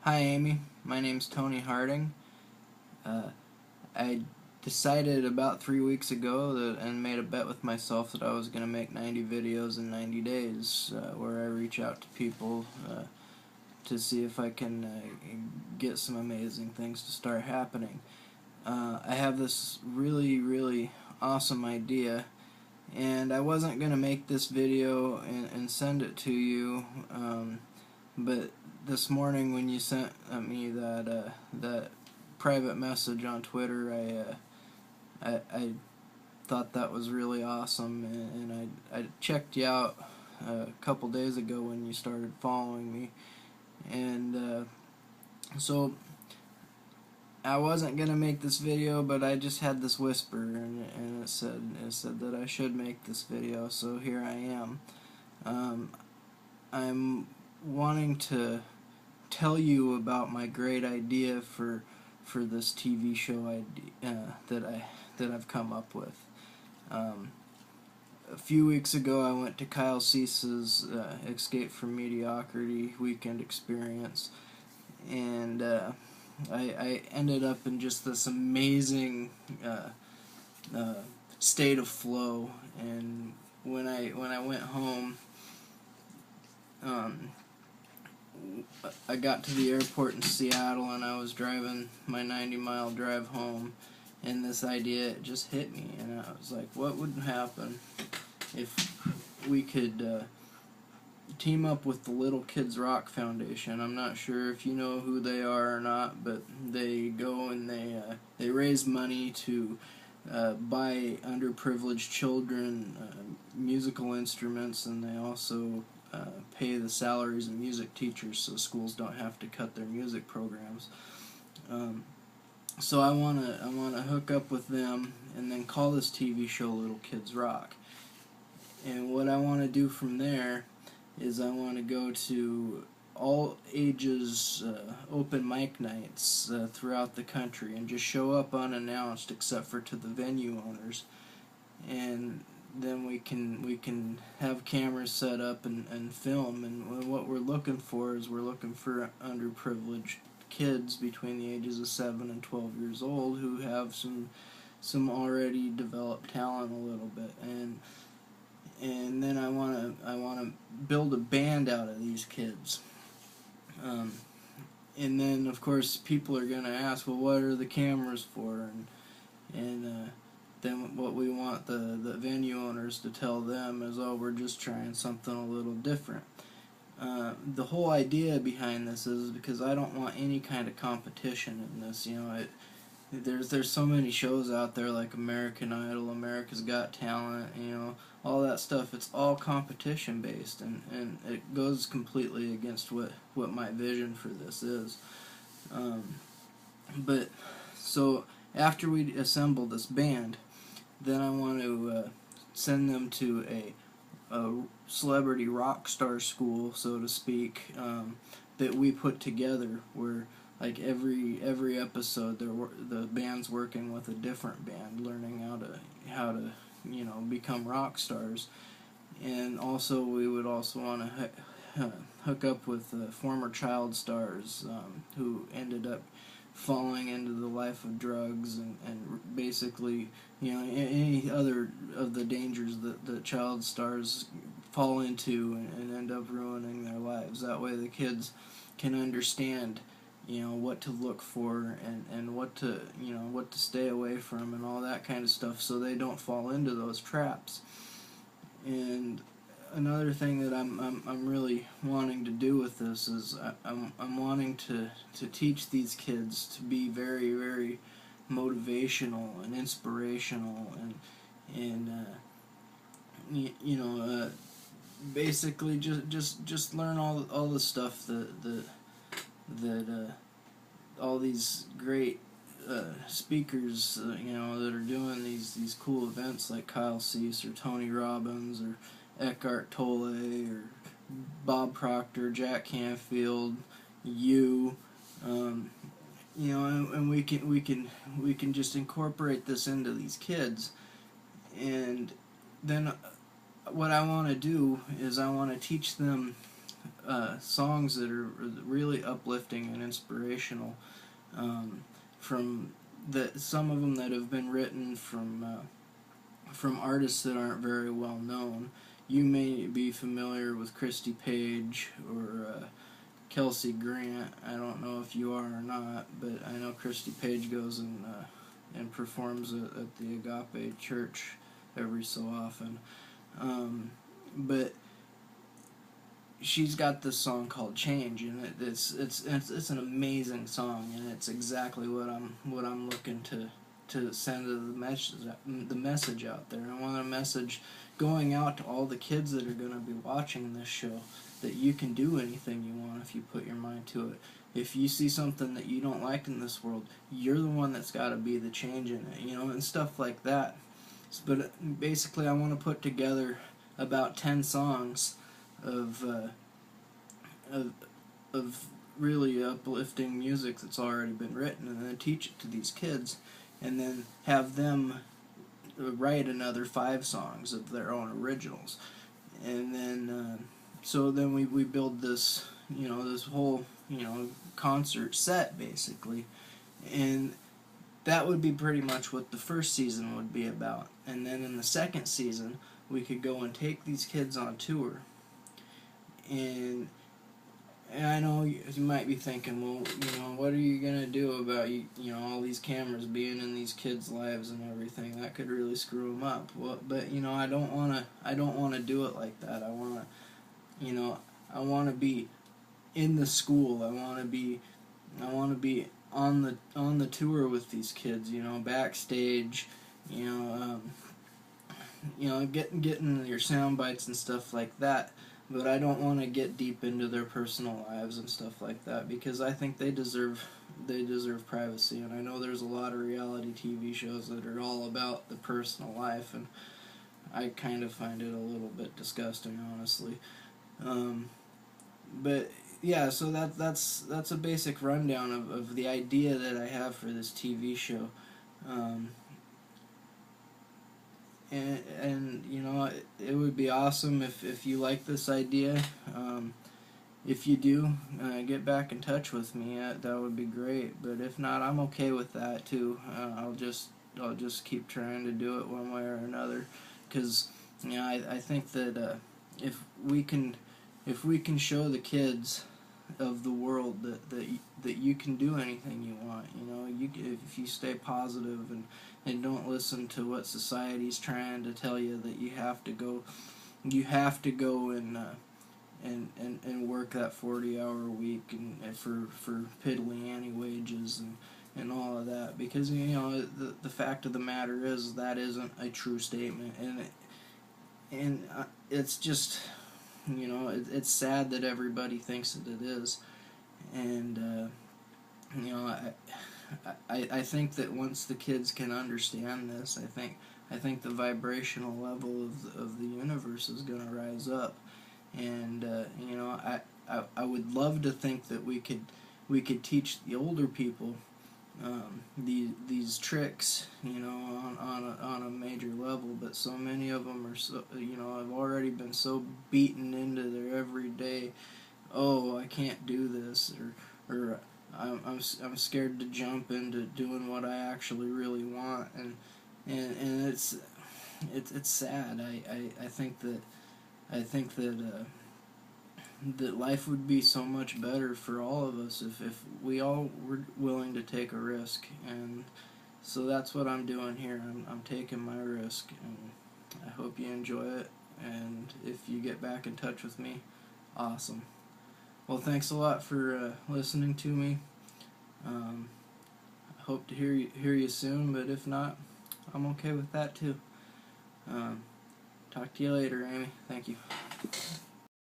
Hi Amy, my name's Tony Harding. Uh, I decided about 3 weeks ago and made a bet with myself that I was going to make 90 videos in 90 days where I reach out to people to see if I can get some amazing things to start happening. I have this really awesome idea, and I wasn't going to make this video and send it to you, but this morning when you sent me that private message on Twitter, I thought that was really awesome, and I checked you out a couple days ago when you started following me, and so I wasn't gonna make this video, but I just had this whisper, and it said that I should make this video, so here I am. I'm wanting to tell you about my great idea for this TV show that I've come up with. A few weeks ago, I went to Kyle Cease's Escape from Mediocrity weekend experience, and I ended up in just this amazing state of flow. And when I went home, I got to the airport in Seattle, and I was driving my 90-mile drive home, and this idea just hit me, and I was like, what would happen if we could team up with the Little Kids Rock Foundation? I'm not sure if you know who they are or not, but they go and they raise money to buy underprivileged children musical instruments, and they also pay the salaries of music teachers so schools don't have to cut their music programs. So I wanna hook up with them and then call this TV show Little Kids Rock. And what I want to do from there is I want to go to all ages open mic nights throughout the country and just show up unannounced except for to the venue owners, and then we can have cameras set up and film. And what we're looking for is we're looking for underprivileged kids between the ages of 7 and 12 years old who have some already developed talent a little bit, and then I wanna build a band out of these kids. And then of course people are gonna ask, well, what are the cameras for? And then what we want the venue owners to tell them is, oh, we're just trying something a little different. The whole idea behind this is because I don't want any kind of competition in this. There's so many shows out there like American Idol, America's Got Talent, all that stuff. It's all competition based, and it goes completely against what my vision for this is. But so after we assemble this band, then I want to send them to a celebrity rock star school, so to speak, that we put together, where like every episode the band's working with a different band, learning how to become rock stars. And also we would also want to hook up with former child stars who ended up falling into the life of drugs and basically any other of the dangers that the child stars fall into and end up ruining their lives. That way the kids can understand what to look for and what to stay away from and all that kind of stuff, so they don't fall into those traps. And another thing that I'm really wanting to do with this is I'm wanting to teach these kids to be very motivational and inspirational, and basically just learn all the stuff that all these great speakers that are doing these cool events like Kyle Cease or Tony Robbins or Eckhart Tolle or Bob Proctor, Jack Canfield, and we can just incorporate this into these kids. And then what I want to do is I want to teach them songs that are really uplifting and inspirational. From some of them that have been written from artists that aren't very well known. You may be familiar with Christy Page or Kelsey Grant. I don't know if you are or not, but I know Christy Page goes and performs at the Agape Church every so often. But she's got this song called "Change," and it's an amazing song, and it's exactly what I'm looking to send the message out there. I want a message going out to all the kids that are going to be watching this show, that you can do anything you want if you put your mind to it. If you see something that you don't like in this world, you're the one that's got to be the change in it, and stuff like that. But basically, I want to put together about 10 songs of really uplifting music that's already been written, and then teach it to these kids, and then have them write another 5 songs of their own originals, and then so then we build this this whole concert set basically, and that would be pretty much what the first season would be about. And then in the second season, we could go and take these kids on tour. And I know you might be thinking, well, what are you gonna do about all these cameras being in these kids' lives and everything? That could really screw them up. Well, but I don't wanna do it like that. I wanna be in the school. I wanna be on the tour with these kids. Backstage. Getting your sound bites and stuff like that. But I don't want to get deep into their personal lives and stuff like that, because I think they deserve privacy. And I know there's a lot of reality TV shows that are all about the personal life, and I kind of find it a little bit disgusting, honestly. But yeah, so that's a basic rundown of the idea that I have for this TV show. And it would be awesome if you like this idea. If you do, get back in touch with me. That would be great. But if not, I'm okay with that too. I'll just keep trying to do it one way or another, because I think that if we can show the kids of the world that you can do anything you want. If you stay positive and don't listen to what society's trying to tell you, that you have to go and work that 40-hour week and for piddly wages and all of that, because the fact of the matter is that isn't a true statement, and it's just it's sad that everybody thinks that it is. And I think that once the kids can understand this, I think the vibrational level of the universe is going to rise up. And I would love to think that we could teach the older people these tricks, on a major level. But so many of them are have already been so beaten into their everyday, oh, I can't do this, or I'm scared to jump into doing what I actually really want, and it's sad. I think that that life would be so much better for all of us if we all were willing to take a risk. And so that's what I'm doing here. I'm taking my risk, and I hope you enjoy it. And if you get back in touch with me, awesome. Well, thanks a lot for listening to me. I hope to hear you soon, but if not, I'm okay with that too. Talk to you later, Amy. Thank you.